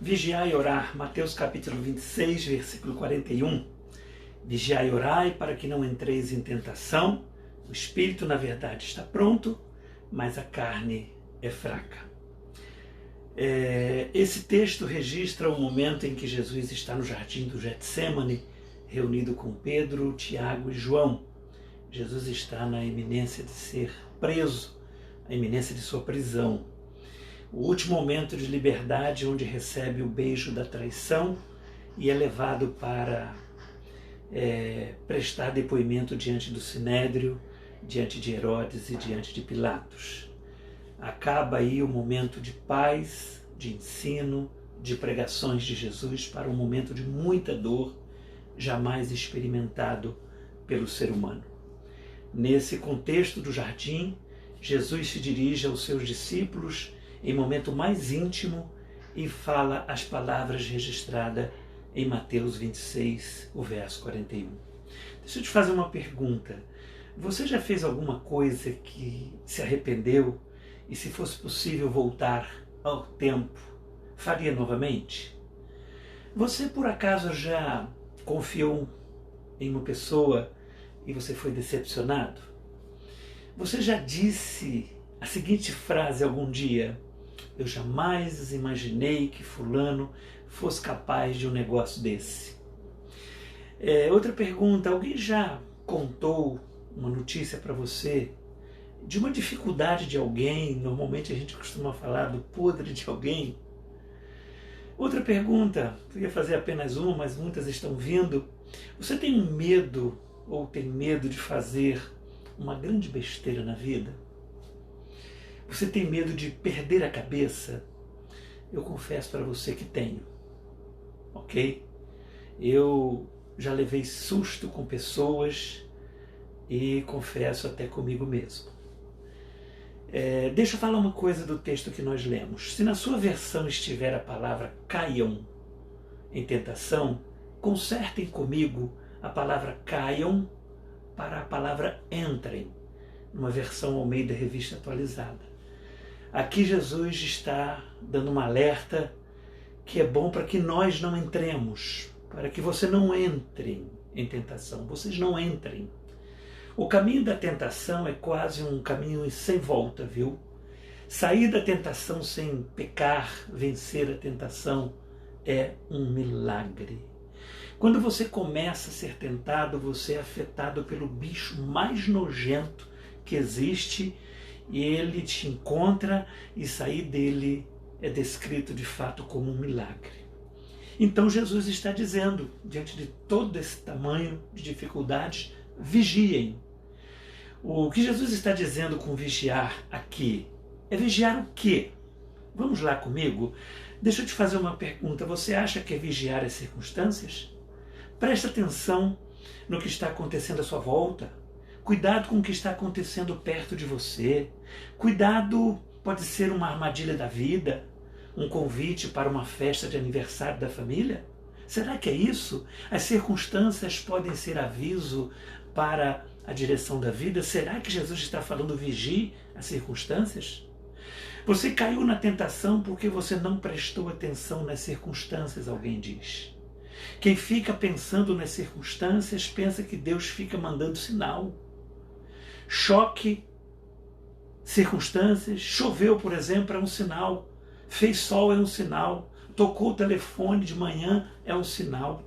Vigiai e orar, Mateus capítulo 26, versículo 41. Vigiai e orai para que não entreis em tentação. O espírito, na verdade, está pronto, mas a carne é fraca. Esse texto registra o momento em que Jesus está no jardim do Getsêmani, reunido com Pedro, Tiago e João. Jesus está na iminência de ser preso, a iminência de sua prisão. O último momento de liberdade, onde recebe o beijo da traição e é levado para prestar depoimento diante do Sinédrio, diante de Herodes e diante de Pilatos. Acaba aí o momento de paz, de ensino, de pregações de Jesus para um momento de muita dor, jamais experimentado pelo ser humano. Nesse contexto do jardim, Jesus se dirige aos seus discípulos em momento mais íntimo e fala as palavras registradas em Mateus 26, o verso 41. Deixa eu te fazer uma pergunta. Você já fez alguma coisa que se arrependeu e, se fosse possível voltar ao tempo, faria novamente? Você, por acaso, já confiou em uma pessoa e você foi decepcionado? Você já disse a seguinte frase algum dia: eu jamais imaginei que fulano fosse capaz de um negócio desse. Outra pergunta: alguém já contou uma notícia para você de uma dificuldade de alguém? Normalmente a gente costuma falar do podre de alguém. Outra pergunta, eu ia fazer apenas uma, mas muitas estão vindo. Você tem medo ou tem medo de fazer uma grande besteira na vida? Você tem medo de perder a cabeça? Eu confesso para você que tenho, ok? Eu já levei susto com pessoas e confesso até comigo mesmo. Deixa eu falar uma coisa do texto que nós lemos. Se na sua versão estiver a palavra caiam em tentação, consertem comigo a palavra caiam para a palavra entrem, numa versão Almeida Revista Atualizada. Aqui Jesus está dando um alerta que é bom para que nós não entremos, para que você não entre em tentação, vocês não entrem. O caminho da tentação é quase um caminho sem volta, viu? Sair da tentação sem pecar, vencer a tentação, é um milagre. Quando você começa a ser tentado, você é afetado pelo bicho mais nojento que existe, e ele te encontra, e sair dele é descrito de fato como um milagre. Então Jesus está dizendo, diante de todo esse tamanho de dificuldades, vigiem. O que Jesus está dizendo com vigiar aqui é vigiar o quê? Vamos lá comigo? Deixa eu te fazer uma pergunta. Você acha que é vigiar as circunstâncias? Presta atenção no que está acontecendo à sua volta. Cuidado com o que está acontecendo perto de você. Cuidado, pode ser uma armadilha da vida, um convite para uma festa de aniversário da família. Será que é isso? As circunstâncias podem ser aviso para a direção da vida? Será que Jesus está falando vigie as circunstâncias? Você caiu na tentação porque você não prestou atenção nas circunstâncias, alguém diz. Quem fica pensando nas circunstâncias pensa que Deus fica mandando sinal. Choque, circunstâncias, choveu, por exemplo, é um sinal. Fez sol, é um sinal. Tocou o telefone de manhã, é um sinal.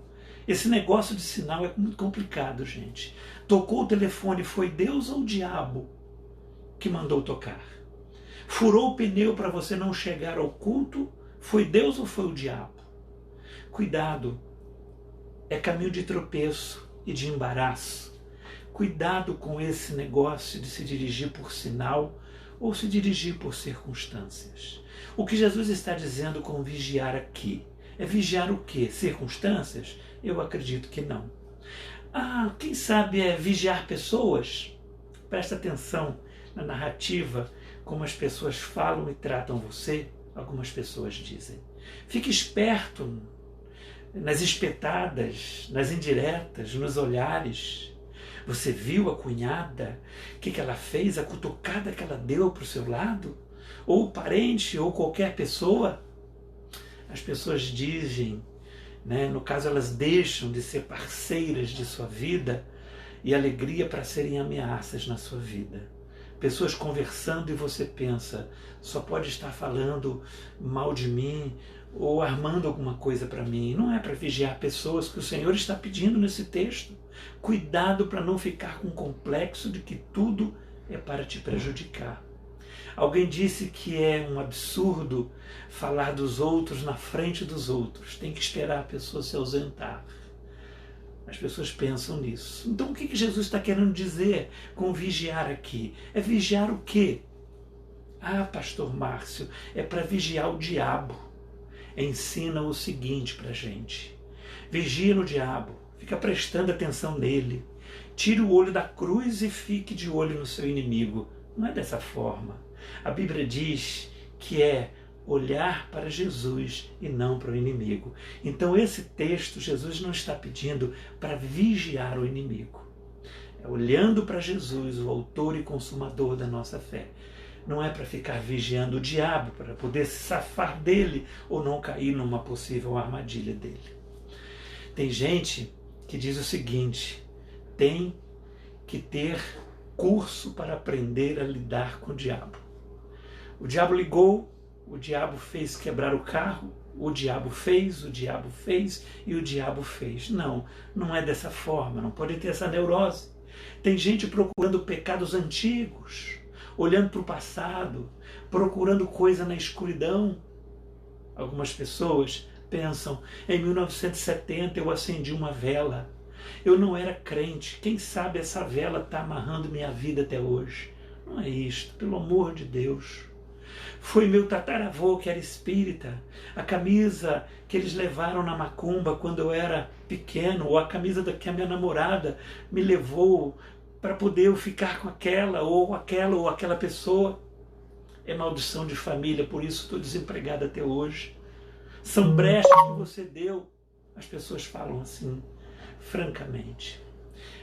Esse negócio de sinal é muito complicado, gente. Tocou o telefone, foi Deus ou o diabo que mandou tocar? Furou o pneu para você não chegar ao culto, foi Deus ou foi o diabo? Cuidado, é caminho de tropeço e de embaraço. Cuidado com esse negócio de se dirigir por sinal ou se dirigir por circunstâncias. O que Jesus está dizendo com vigiar aqui é vigiar o quê? Circunstâncias? Eu acredito que não. Quem sabe é vigiar pessoas? Presta atenção na narrativa, como as pessoas falam e tratam você. Algumas pessoas dizem. Fique esperto nas espetadas, nas indiretas, nos olhares. Você viu a cunhada? O que ela fez? A cutucada que ela deu para o seu lado? Ou o parente, ou qualquer pessoa? as pessoas dizem, né, no caso elas deixam de ser parceiras de sua vida e alegria para serem ameaças na sua vida. Pessoas conversando e você pensa, só pode estar falando mal de mim ou armando alguma coisa para mim. Não é para vigiar pessoas que o Senhor está pedindo nesse texto. Cuidado para não ficar com o complexo de que tudo é para te prejudicar. Alguém disse que é um absurdo falar dos outros na frente dos outros. Tem que esperar a pessoa se ausentar. As pessoas pensam nisso. Então o que Jesus está querendo dizer com vigiar aqui? É vigiar o quê? Ah, pastor Márcio, é para vigiar o diabo. Ensina o seguinte para a gente. Vigia no diabo, fica prestando atenção nele. Tire o olho da cruz e fique de olho no seu inimigo. Não é dessa forma. A Bíblia diz que é olhar para Jesus e não para o inimigo. Então esse texto, Jesus não está pedindo para vigiar o inimigo. É olhando para Jesus, o autor e consumador da nossa fé. Não é para ficar vigiando o diabo, para poder se safar dele ou não cair numa possível armadilha dele. Tem gente que diz o seguinte, tem que ter curso para aprender a lidar com o diabo. O diabo ligou, o diabo fez quebrar o carro, o diabo fez e o diabo fez. Não, não é dessa forma, não pode ter essa neurose. Tem gente procurando pecados antigos, olhando para o passado, procurando coisa na escuridão. Algumas pessoas pensam, em 1970 eu acendi uma vela, eu não era crente, quem sabe essa vela está amarrando minha vida até hoje. Não é isto, pelo amor de Deus. Foi meu tataravô que era espírita, a camisa que eles levaram na macumba quando eu era pequeno, ou a camisa que a minha namorada me levou para poder eu ficar com aquela pessoa. É maldição de família, por isso estou desempregado até hoje. São brechas que você deu. As pessoas falam assim, francamente.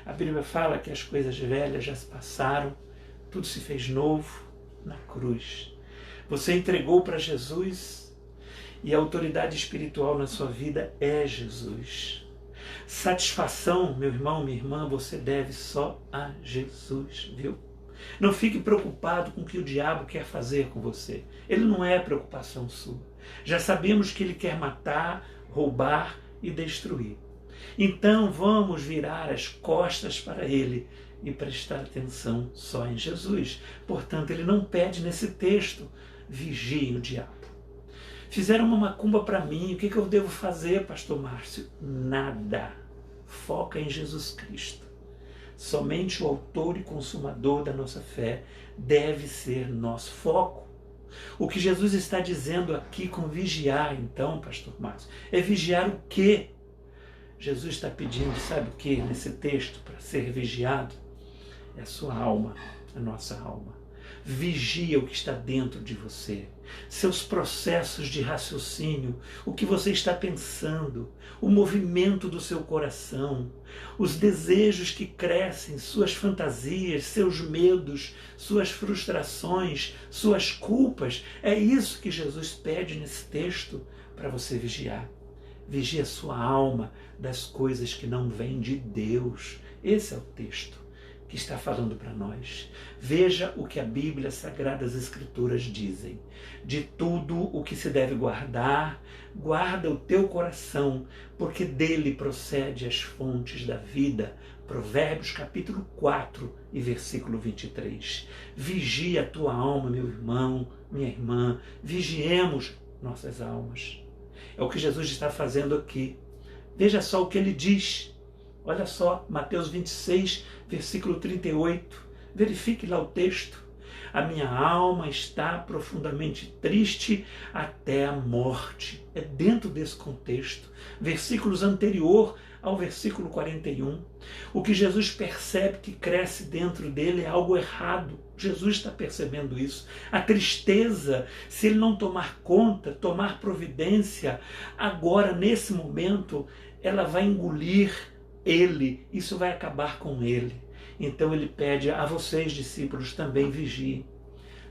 A Bíblia fala que as coisas velhas já se passaram, tudo se fez novo na cruz. Você entregou para Jesus e a autoridade espiritual na sua vida é Jesus. Satisfação, meu irmão, minha irmã, você deve só a Jesus, viu? Não fique preocupado com o que o diabo quer fazer com você. Ele não é preocupação sua. Já sabemos que ele quer matar, roubar e destruir. Então vamos virar as costas para ele e prestar atenção só em Jesus. Portanto, ele não pede nesse texto, vigie o diabo. Fizeram uma macumba para mim, o que eu devo fazer, pastor Márcio? Nada. Foca em Jesus Cristo. Somente o autor e consumador da nossa fé deve ser nosso foco. O que Jesus está dizendo aqui com vigiar, então, pastor Márcio, é vigiar o quê? Jesus está pedindo, sabe o que nesse texto para ser vigiado? É a sua alma, a nossa alma. Vigia o que está dentro de você, seus processos de raciocínio, o que você está pensando, o movimento do seu coração, os desejos que crescem, suas fantasias, seus medos, suas frustrações, suas culpas. É isso que Jesus pede nesse texto para você vigiar. Vigie a sua alma das coisas que não vêm de Deus. Esse é o texto que está falando para nós. Veja o que a Bíblia, as Sagradas Escrituras dizem. De tudo o que se deve guardar, guarda o teu coração, porque dele procede as fontes da vida. Provérbios capítulo 4 e versículo 23. Vigia a tua alma, meu irmão, minha irmã. Vigiemos nossas almas. É o que Jesus está fazendo aqui. Veja só o que ele diz. Olha só, Mateus 26, versículo 38. Verifique lá o texto. A minha alma está profundamente triste até a morte. É dentro desse contexto. Versículos anterior ao versículo 41. O que Jesus percebe que cresce dentro dele é algo errado. Jesus está percebendo isso. A tristeza, se ele não tomar conta, tomar providência, agora, nesse momento, ela vai engolir ele. Isso vai acabar com ele. Então ele pede a vocês, discípulos, também vigiem.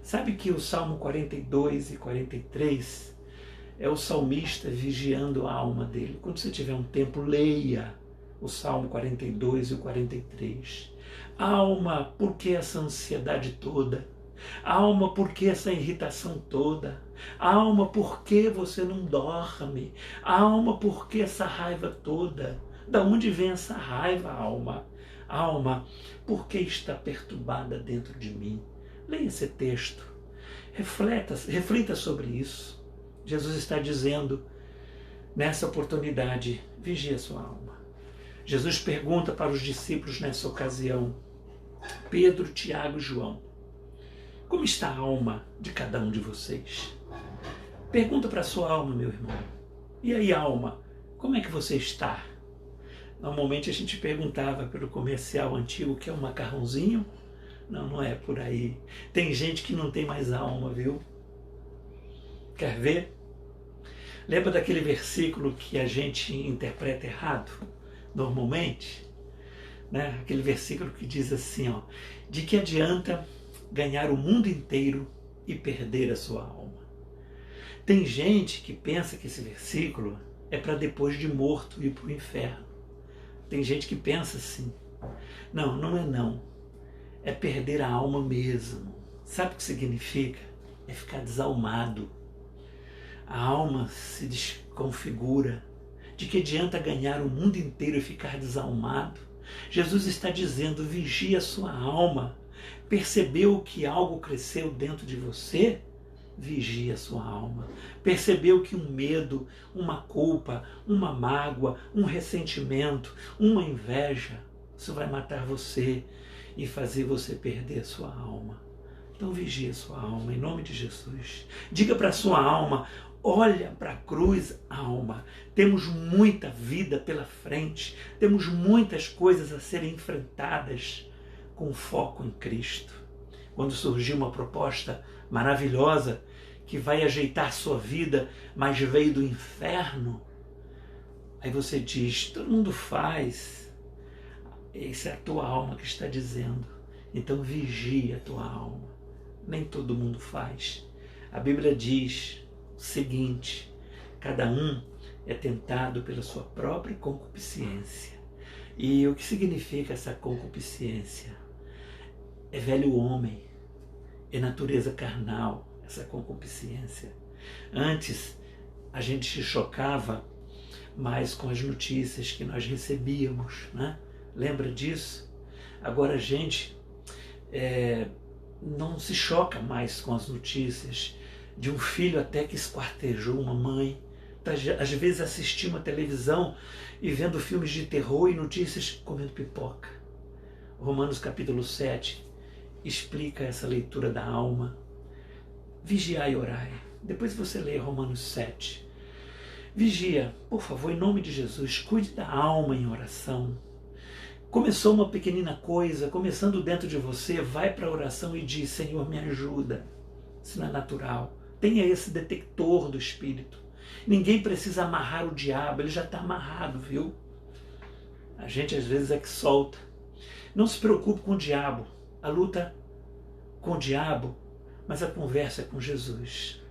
Sabe que o Salmo 42 e 43 É o salmista vigiando a alma dele. Quando você tiver um tempo, leia o Salmo 42 e o 43. Alma, por que essa ansiedade toda? Alma, por que essa irritação toda? Alma, por que você não dorme? Alma, por que essa raiva toda? Da onde vem essa raiva, alma? Alma, por que está perturbada dentro de mim? Leia esse texto. Reflita sobre isso. Jesus está dizendo, nessa oportunidade, vigie a sua alma. Jesus pergunta para os discípulos nessa ocasião, Pedro, Tiago e João, como está a alma de cada um de vocês? Pergunta para a sua alma, meu irmão. E aí, alma, como é que você está? Normalmente a gente perguntava pelo comercial antigo, que é um macarrãozinho. Não, não é por aí. Tem gente que não tem mais alma, viu? Quer ver? Lembra daquele versículo que a gente interpreta errado, normalmente? Né? Aquele versículo que diz assim, ó, de que adianta ganhar o mundo inteiro e perder a sua alma? Tem gente que pensa que esse versículo é para depois de morto ir para o inferno. Tem gente que pensa assim. Não, não é não. É perder a alma mesmo. Sabe o que significa? É ficar desalmado. A alma se desconfigura. De que adianta ganhar o mundo inteiro e ficar desalmado? Jesus está dizendo, vigie a sua alma. Percebeu que algo cresceu dentro de você? Vigie a sua alma. Percebeu que um medo, uma culpa, uma mágoa, um ressentimento, uma inveja, isso vai matar você e fazer você perder a sua alma. Então vigie a sua alma, em nome de Jesus. Diga para a sua alma, olha para a cruz, alma. Temos muita vida pela frente, temos muitas coisas a serem enfrentadas com foco em Cristo. Quando surgiu uma proposta maravilhosa que vai ajeitar sua vida, mas veio do inferno, aí você diz, todo mundo faz. Essa é a tua alma que está dizendo. Então vigia a tua alma. Nem todo mundo faz. A Bíblia diz o seguinte, cada um é tentado pela sua própria concupiscência. E o que significa essa concupiscência? É velho homem, é natureza carnal, essa concupiscência. Antes a gente se chocava mais com as notícias que nós recebíamos, né? Lembra disso? Agora a gente não se choca mais com as notícias de um filho até que esquartejou uma mãe. Às vezes assistimos a televisão e vendo filmes de terror e notícias comendo pipoca. Romanos capítulo 7 explica essa leitura da alma. Vigiai e orai. Depois você lê Romanos 7. Vigia, por favor, em nome de Jesus, cuide da alma em oração. Começou uma pequenina coisa, começando dentro de você, vai para a oração e diz, Senhor, me ajuda. Isso não é natural. Tenha esse detector do Espírito. Ninguém precisa amarrar o diabo, ele já está amarrado, viu? A gente às vezes é que solta. Não se preocupe com o diabo. A luta com o diabo, mas a conversa é com Jesus,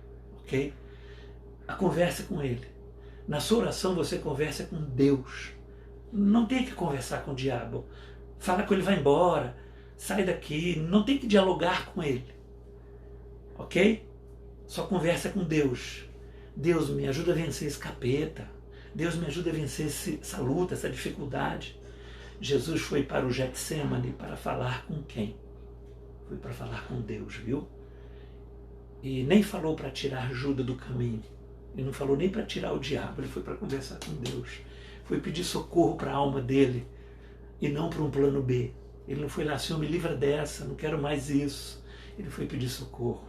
ok? A conversa é com Ele. Na sua oração você conversa com Deus. Não tem que conversar com o diabo. Fala com ele, vai embora, sai daqui. Não tem que dialogar com ele, ok? Só conversa com Deus. Deus me ajuda a vencer esse capeta. Deus me ajuda a vencer essa luta, essa dificuldade. Jesus foi para o Getsemane para falar com quem? Foi para falar com Deus, viu? E nem falou para tirar Judas do caminho. Ele não falou nem para tirar o diabo. Ele foi para conversar com Deus. Foi pedir socorro para a alma dele e não para um plano B. Ele não foi lá, Senhor, me livra dessa, não quero mais isso. Ele foi pedir socorro.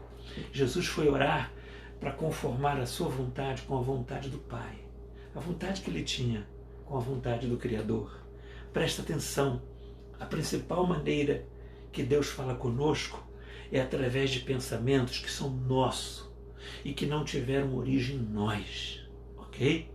Jesus foi orar para conformar a sua vontade com a vontade do Pai. A vontade que ele tinha com a vontade do Criador. Presta atenção, a principal maneira que Deus fala conosco é através de pensamentos que são nossos e que não tiveram origem em nós, ok?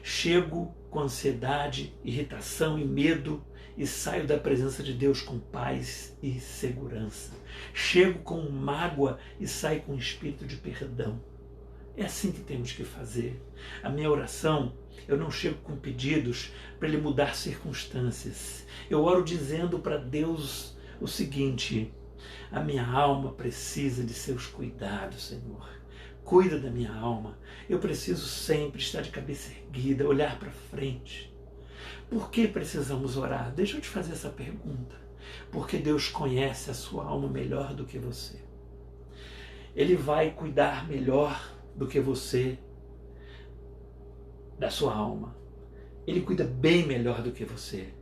Chego com ansiedade, irritação e medo e saio da presença de Deus com paz e segurança. Chego com mágoa e saio com espírito de perdão. É assim que temos que fazer. A minha oração, eu não chego com pedidos para Ele mudar circunstâncias. Eu oro dizendo para Deus o seguinte: a minha alma precisa de seus cuidados, Senhor. Cuida da minha alma. Eu preciso sempre estar de cabeça erguida, olhar para frente. Por que precisamos orar? Deixa eu te fazer essa pergunta. Porque Deus conhece a sua alma melhor do que você. Ele vai cuidar melhor do que você da sua alma. Ele cuida bem melhor do que você.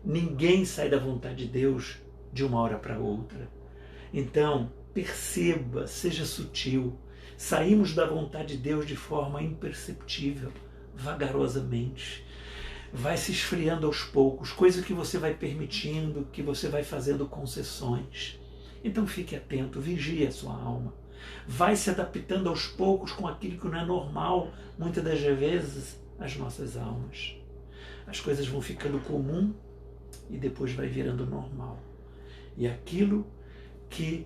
Ninguém sai da vontade de Deus de uma hora para outra. Então, perceba, seja sutil. Saímos da vontade de Deus de forma imperceptível, vagarosamente. Vai se esfriando aos poucos, coisa que você vai permitindo, que você vai fazendo concessões. Então fique atento, vigie a sua alma. Vai se adaptando aos poucos com aquilo que não é normal, muitas das vezes, as nossas almas. As coisas vão ficando comum e depois vai virando normal. E aquilo que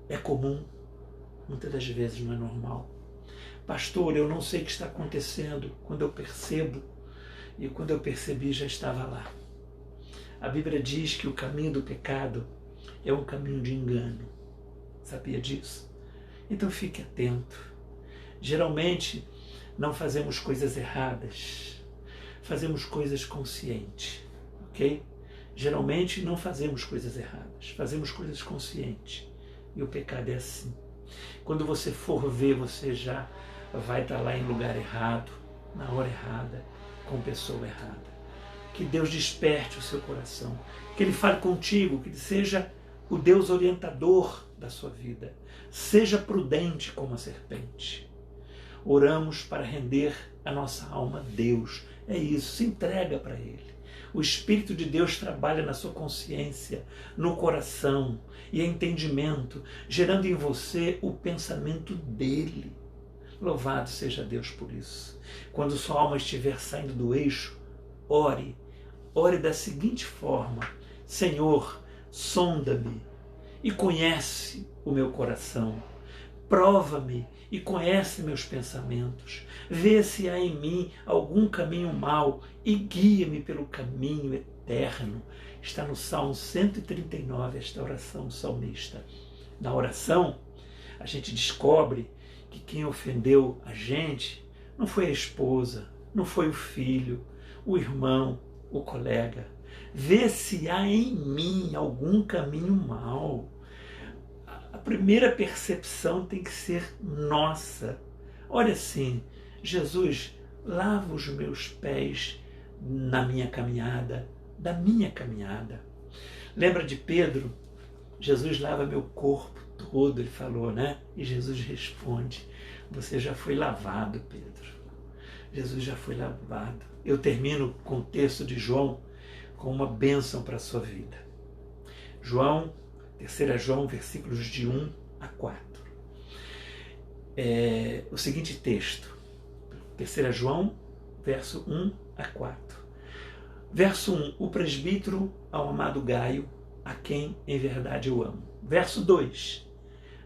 é comum, muitas das vezes não é normal. Pastor, eu não sei o que está acontecendo. Quando eu percebo, e quando eu percebi, já estava lá. A Bíblia diz que o caminho do pecado é um caminho de engano. Sabia disso? Então fique atento. Geralmente não fazemos coisas erradas, fazemos coisas conscientes, ok? Geralmente não fazemos coisas erradas, fazemos coisas conscientes. E o pecado é assim. Quando você for ver, você já vai estar lá em lugar errado, na hora errada, com pessoa errada. Que Deus desperte o seu coração, que Ele fale contigo, que Ele seja o Deus orientador da sua vida. Seja prudente como a serpente. Oramos para render a nossa alma a Deus. É isso, se entrega para Ele. O Espírito de Deus trabalha na sua consciência, no coração e em entendimento, gerando em você o pensamento dEle. Louvado seja Deus por isso. Quando sua alma estiver saindo do eixo, ore. Ore da seguinte forma: Senhor, sonda-me e conhece o meu coração. Prova-me e conhece meus pensamentos. Vê se há em mim algum caminho mau e guia-me pelo caminho eterno. Está no Salmo 139, esta oração do salmista. Na oração, a gente descobre que quem ofendeu a gente não foi a esposa, não foi o filho, o irmão, o colega. Vê se há em mim algum caminho mau. A primeira percepção tem que ser nossa. Olha assim, Jesus, lava os meus pés na minha caminhada, da minha caminhada. Lembra de Pedro? Jesus lava meu corpo todo, ele falou, né? E Jesus responde, você já foi lavado, Pedro. Jesus já foi lavado. Eu termino com o texto de João com uma bênção para a sua vida. João, 3 João, versículos de 1 a 4. O seguinte texto, 3 João, verso 1 a 4. Verso 1, o presbítero ao amado Gaio, a quem em verdade eu amo. Verso 2,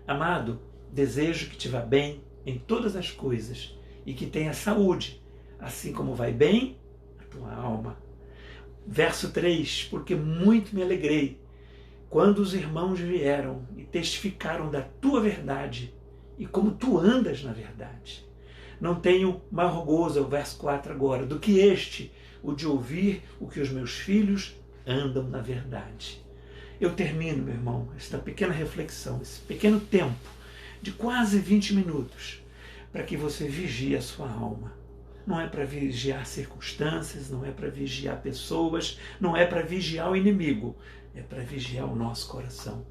amado, desejo que te vá bem em todas as coisas e que tenha saúde, assim como vai bem a tua alma. Verso 3, porque muito me alegrei quando os irmãos vieram e testificaram da tua verdade e como tu andas na verdade. Não tenho maior gozo, o verso 4 agora, do que este, o de ouvir o que os meus filhos andam na verdade. Eu termino, meu irmão, esta pequena reflexão, esse pequeno tempo de quase 20 minutos, para que você vigie a sua alma. Não é para vigiar circunstâncias, não é para vigiar pessoas, não é para vigiar o inimigo, é para vigiar o nosso coração.